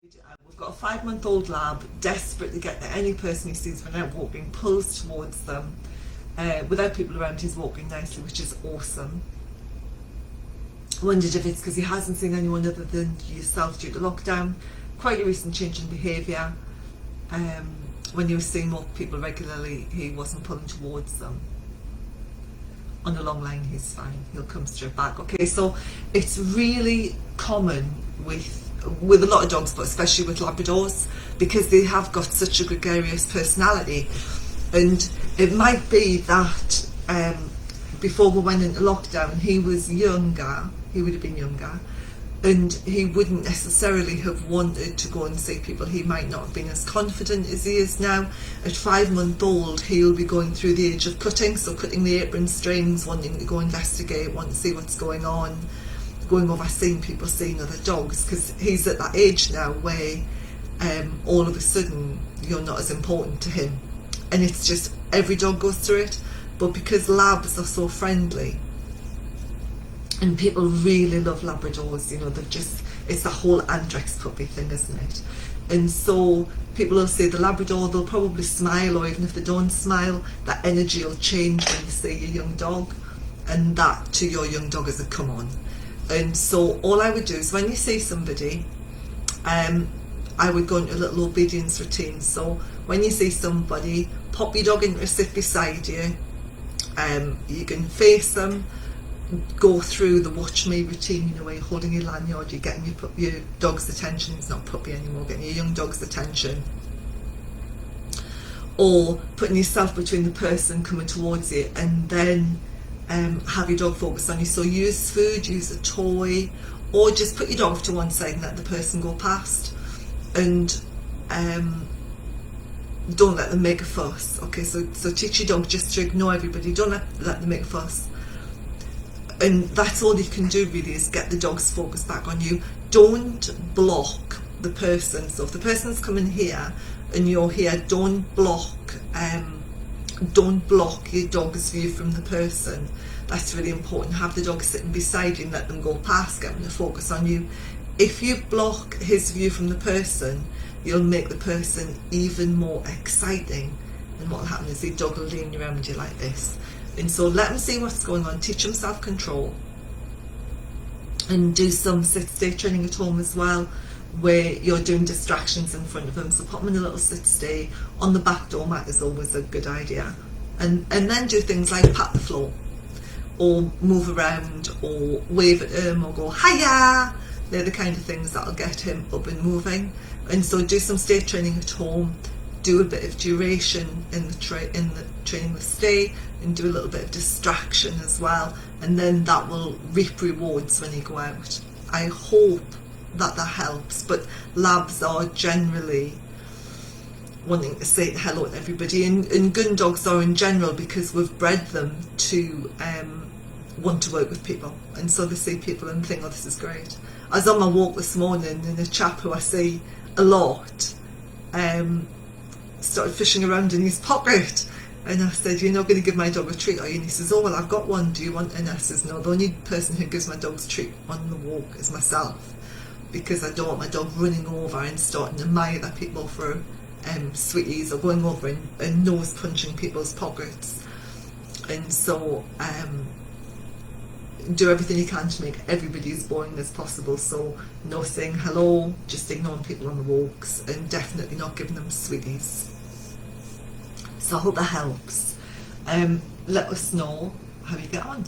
We've got a 5-month-old lab, desperate to get that any person he sees when out walking pulls towards them. Without people around, he's walking nicely, which is awesome. Wondered if it's because he hasn't seen anyone other than yourself due to lockdown. Quite a recent change in behaviour. When he was seeing more people regularly, he wasn't pulling towards them. On a long line, he's fine. He'll come straight back. Okay, so it's really common with a lot of dogs, but especially with Labradors, because they have got such a gregarious personality. And it might be that before we went into lockdown, he was younger, he would have been younger, and he wouldn't necessarily have wanted to go and see people. He might not have been as confident as he is now. At 5-month-old, he'll be going through the age of cutting, so cutting the apron strings, wanting to go investigate, wanting to see what's going on, going over seeing people, seeing other dogs, because he's at that age now where all of a sudden you're not as important to him. And it's just, every dog goes through it, but because Labs are so friendly, and people really love Labradors, you know, they're just, it's the whole Andrex puppy thing, isn't it? And so people will say the Labrador, they'll probably smile, or even if they don't smile, that energy will change when you see your young dog, and that to your young dog is a come on. And so all I would do is when you see somebody, I would go into a little obedience routine. So when you see somebody, pop your dog into a sit beside you. You can face them, go through the watch me routine, you know, where you're holding your lanyard, you're getting your dog's attention. It's not puppy anymore, getting your young dog's attention. Or putting yourself between the person coming towards you, and then have your dog focus on you. So use food, use a toy, or just put your dog to one side and let the person go past. And don't let them make a fuss. Okay, so teach your dog just to ignore everybody. Don't let them make a fuss. And that's all you can do really, is get the dog's focus back on you. Don't block the person. So if the person's coming here and you're here, don't block your dog's view from the person. That's really important. Have the dog sitting beside you and let them go past, get them to focus on you. If you block his view from the person, you'll make the person even more exciting, and what will happen is the dog will lean around you like this. And so let them see what's going on, teach them self-control, and do some sit-stay training at home as well, where you're doing distractions in front of them. So put them in a little sit-stay. On the back door mat is always a good idea. And then do things like pat the floor, or move around, or wave at him, or go hiya. They're the kind of things that'll get him up and moving. And so do some stay training at home, do a bit of duration in the training with stay, and do a little bit of distraction as well, and then that will reap rewards when you go out. I hope that helps. But Labs are generally wanting to say hello to everybody, and gun dogs are in general, because we've bred them to want to work with people, and so they see people and think, oh, this is great. I was on my walk this morning, and a chap who I see a lot started fishing around in his pocket, and I said, you're not going to give my dog a treat, are you? And he says, oh well, I've got one, do you want? And I says, no, the only person who gives my dogs a treat on the walk is myself, because I don't want my dog running over and starting to admire at people for sweeties, or going over and nose punching people's pockets. And so do everything you can to make everybody as boring as possible. So no saying hello, just ignoring people on the walks, and definitely not giving them sweeties. So I hope that helps. Let us know how you get on.